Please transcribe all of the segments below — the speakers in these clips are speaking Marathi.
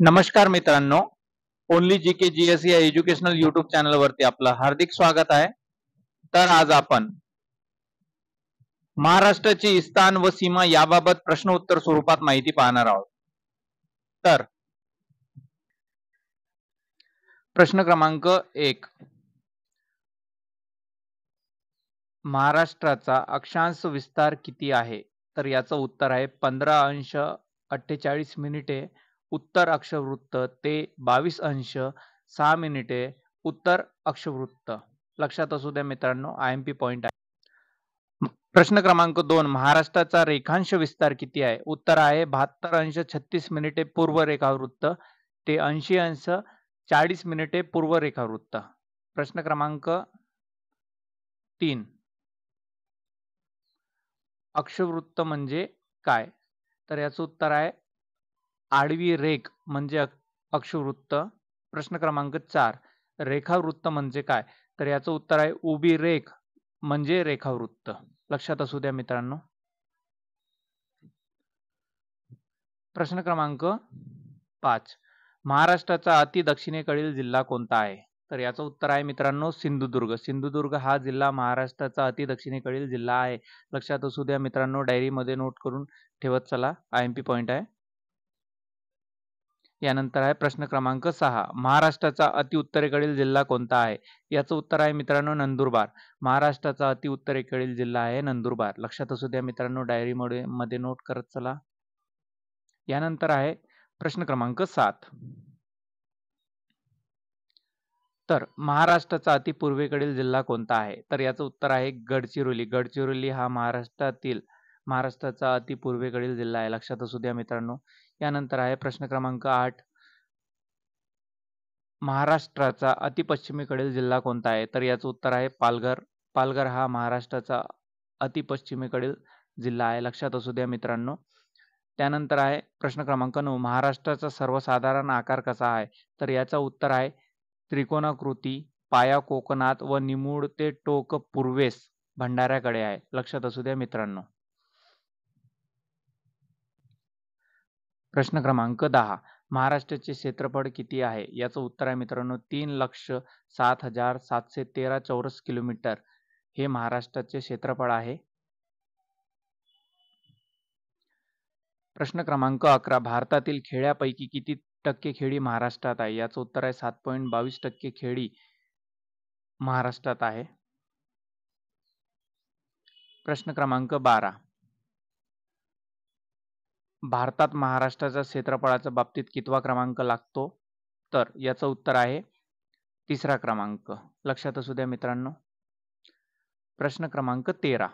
नमस्कार मित्रांनो, ओनली जी के जी एस या एज्युकेशनल युट्यूब चॅनलवरती आपलं हार्दिक स्वागत आहे. तर आज आपण महाराष्ट्राची स्थान व सीमा याबाबत प्रश्न उत्तर स्वरूपात माहिती पाहणार आहोत. तर प्रश्न क्रमांक 1, महाराष्ट्राचा अक्षांश विस्तार किती आहे? तर याचं उत्तर आहे 15 अंश 48 मिनिटे उत्तर अक्षवृत्त ते 22 अंश 6 मिनिटे उत्तर अक्षवृत्त. लक्षात असू द्या मित्रांनो, IMP पॉइंट आहे. प्रश्न क्रमांक 2, महाराष्ट्राचा रेखांश विस्तार किती आहे? उत्तर आहे 72 अंश 36 मिनिटे पूर्व रेखावृत्त ते 80 अंश 40 मिनिटे पूर्व रेखावृत्त. प्रश्न क्रमांक 3, अक्षवृत्त म्हणजे काय? तर याचं उत्तर आहे आडवी रेख म्हणजे अक्षवृत्त. प्रश्न क्रमांक 4, रेखावृत्त म्हणजे काय? तर याचं उत्तर आहे उभी रेख म्हणजे रेखावृत्त. लक्षात असू द्या मित्रांनो. प्रश्न क्रमांक 5, महाराष्ट्राचा अति दक्षिणेकडील जिल्हा कोणता आहे? तर याचं उत्तर आहे मित्रांनो सिंधुदुर्ग. सिंधुदुर्ग हा जिल्हा महाराष्ट्राचा अति दक्षिणेकडील जिल्हा आहे. लक्षात असू द्या मित्रांनो, डायरीमध्ये नोट करून ठेवत चला, IMP पॉइंट आहे. यानंतर आहे प्रश्न क्रमांक 6, महाराष्ट्राचा अति उत्तरेकडील जिल्हा कोणता आहे? याचं उत्तर आहे मित्रांनो नंदुरबार. महाराष्ट्राचा अति उत्तरेकडील जिल्हा आहे नंदुरबार. लक्षात असू द्या मित्रांनो, डायरीमध्ये नोट करत चला. यानंतर आहे प्रश्न क्रमांक 7, तर महाराष्ट्राचा अति पूर्वेकडील जिल्हा कोणता आहे? तर याचं उत्तर आहे गडचिरोली. गडचिरोली हा महाराष्ट्राचा अति पूर्वेकडील जिल्हा आहे. लक्षात असू द्या मित्रांनो. यानंतर आहे प्रश्न क्रमांक 8, महाराष्ट्राचा अति पश्चिमेकडील जिल्हा कोणता आहे? तर याचं उत्तर आहे पालघर. पालघर हा महाराष्ट्राचा अति पश्चिमेकडील जिल्हा आहे. लक्षात असू द्या मित्रांनो. त्यानंतर आहे प्रश्न क्रमांक 9, महाराष्ट्राचा सर्वसाधारण आकार कसा आहे? तर याचं उत्तर आहे त्रिकोणाकृती, पाया कोकणात व निमुळ ते टोक पूर्वेस भंडाऱ्याकडे आहे. लक्षात असू द्या मित्रांनो. प्रश्न क्रमांक 10, महाराष्ट्राचे क्षेत्रफळ किती आहे? याचं उत्तर आहे मित्रांनो 3,07,713 चौरस किलोमीटर हे महाराष्ट्राचे क्षेत्रफळ आहे. प्रश्न क्रमांक 11, भारतातील खेड्यापैकी किती टक्के खेडी महाराष्ट्रात आहे? याचं उत्तर आहे 7.22% खेडी महाराष्ट्रात आहे. प्रश्न क्रमांक 12, भारतात महाराष्ट्राच्या क्षेत्रफळाच्या बाबतीत कितवा क्रमांक लागतो? तर याचं उत्तर आहे 3रा क्रमांक. लक्षात असू द्या मित्रांनो. प्रश्न क्रमांक 13,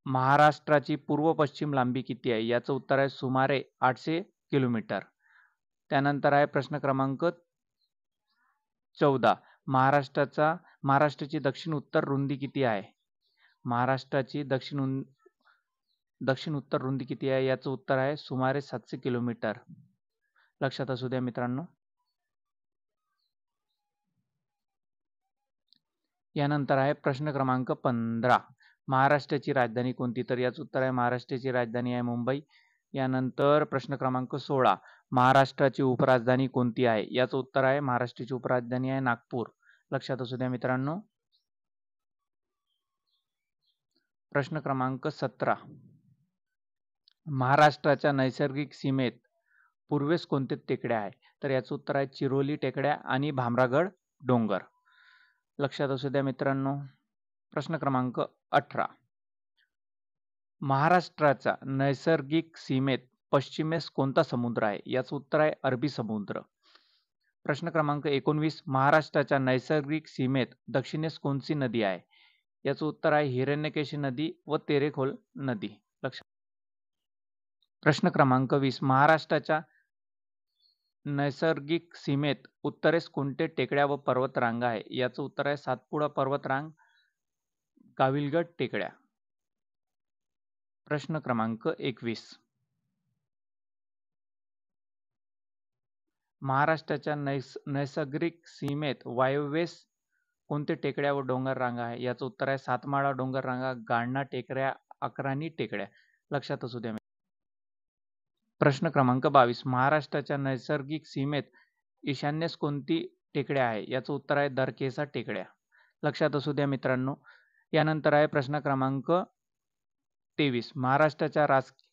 महाराष्ट्राची पूर्व पश्चिम लांबी किती आहे? याचं उत्तर आहे सुमारे 800 किलोमीटर. त्यानंतर आहे प्रश्न क्रमांक 14, महाराष्ट्राची दक्षिण उत्तर रुंदी किती आहे? महाराष्ट्राची दक्षिण उत्तर रुंदी किती आहे? याचं उत्तर आहे सुमारे 700 किलोमीटर. लक्षात असू द्या मित्रांनो. यानंतर आहे प्रश्न क्रमांक 15, महाराष्ट्राची राजधानी कोणती? तर याचं उत्तर आहे महाराष्ट्राची राजधानी आहे मुंबई. यानंतर प्रश्न क्रमांक 16, महाराष्ट्राची उपराजधानी कोणती आहे? याचं उत्तर आहे महाराष्ट्राची उपराजधानी आहे नागपूर. लक्षात असू द्या मित्रांनो. प्रश्न क्रमांक 17, महाराष्ट्राच्या नैसर्गिक सीमेत पूर्वेस कोणते टेकड्या आहे? तर याचं उत्तर आहे चिरोली टेकड्या आणि भामरागड डोंगर. लक्षात असू द्या मित्रांनो. प्रश्न क्रमांक 18, महाराष्ट्राच्या नैसर्गिक सीमेत पश्चिमेस कोणता समुद्र आहे? याचं उत्तर आहे अरबी समुद्र. प्रश्न क्रमांक 19, महाराष्ट्राच्या नैसर्गिक सीमेत दक्षिणेस कोणती नदी आहे? याचं उत्तर आहे हिरण्यकेशी नदी व तेरेखोल नदी. प्रश्न क्रमांक 20, महाराष्ट्राच्या नैसर्गिक सीमेत उत्तरेस कोणते टेकड्या व पर्वत रांगा आहे? याचं उत्तर आहे सातपुडा पर्वतरांग, गाविलगड टेकड्या. प्रश्न क्रमांक 21, महाराष्ट्राच्या नैसर्गिक सीमेत वायव्येस कोणते टेकड्या व डोंगर रांगा आहे? याचं उत्तर आहे सातमाळा डोंगर रांगा, गाळणा टेकड्या, अक्राणी टेकड्या. लक्षात असू द्या. प्रश्न क्रमांक 22. महाराष्ट्राच्या नैसर्गिक सीमेत ईशान्येस कोणती टेकड्या आहे? याचं उत्तर आहे दरकेसा टेकड्या. लक्षात असू द्या मित्रांनो. यानंतर आहे प्रश्न क्रमांक 23. महाराष्ट्राच्या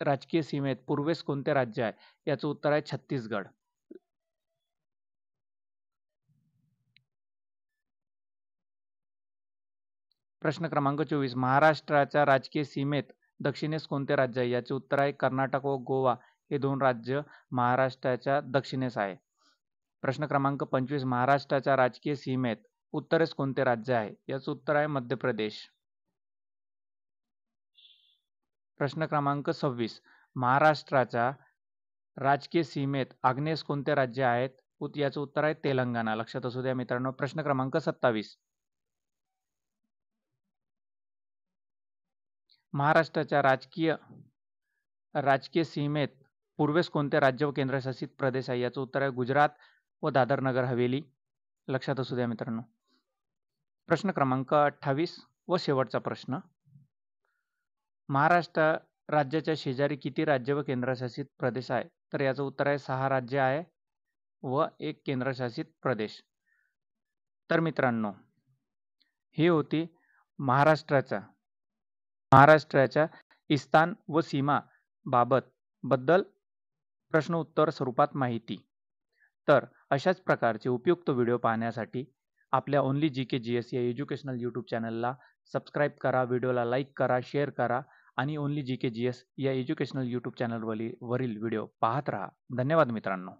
राजकीय सीमेत पूर्वेस कोणते राज्य आहे? याचं उत्तर आहे छत्तीसगड. प्रश्न क्रमांक 24. महाराष्ट्राच्या राजकीय सीमेत दक्षिणेस कोणते राज्य आहे? याचे उत्तर आहे कर्नाटक व गोवा हे 2 राज्य महाराष्ट्राच्या दक्षिणेस आहे. प्रश्न क्रमांक 25. महाराष्ट्राच्या राजकीय सीमेत उत्तरेस कोणते राज्य आहे? याचं उत्तर आहे मध्य प्रदेश. प्रश्न क्रमांक 26. महाराष्ट्राच्या राजकीय सीमेत आग्नेयेस कोणते राज्य आहेत? याचं उत्तर आहे तेलंगणा. लक्षात असू द्या मित्रांनो. प्रश्न क्रमांक 27. महाराष्ट्राच्या राजकीय सीमेत पूर्वेस कोणते राज्य व केंद्रशासित प्रदेश आहे? याचं उत्तर आहे गुजरात व दादर नगर हवेली. लक्षात असू द्या मित्रांनो. प्रश्न क्रमांक 28 व शेवटचा प्रश्न. महाराष्ट्र राज्याच्या शेजारी किती राज्य व केंद्रशासित प्रदेश आहे? तर याचं उत्तर आहे 6 राज्य आहे व 1 केंद्रशासित प्रदेश. तर मित्रांनो, ही होती महाराष्ट्राच्या स्थान व सीमा बद्दल प्रश्न उत्तर स्वरूपात माहिती. तर अशाच प्रकारचे उपयुक्त व्हिडिओ पाहण्यासाठी आपल्या ओन्ली GK GS या एज्युकेशनल यूट्यूब चॅनलला सबस्क्राईब करा, व्हिडिओला लाईक करा, शेअर करा आणि ओन्ली GK GS या एज्युकेशनल यूट्यूब चॅनलवरील व्हिडिओ पाहत राहा. धन्यवाद मित्रांनो.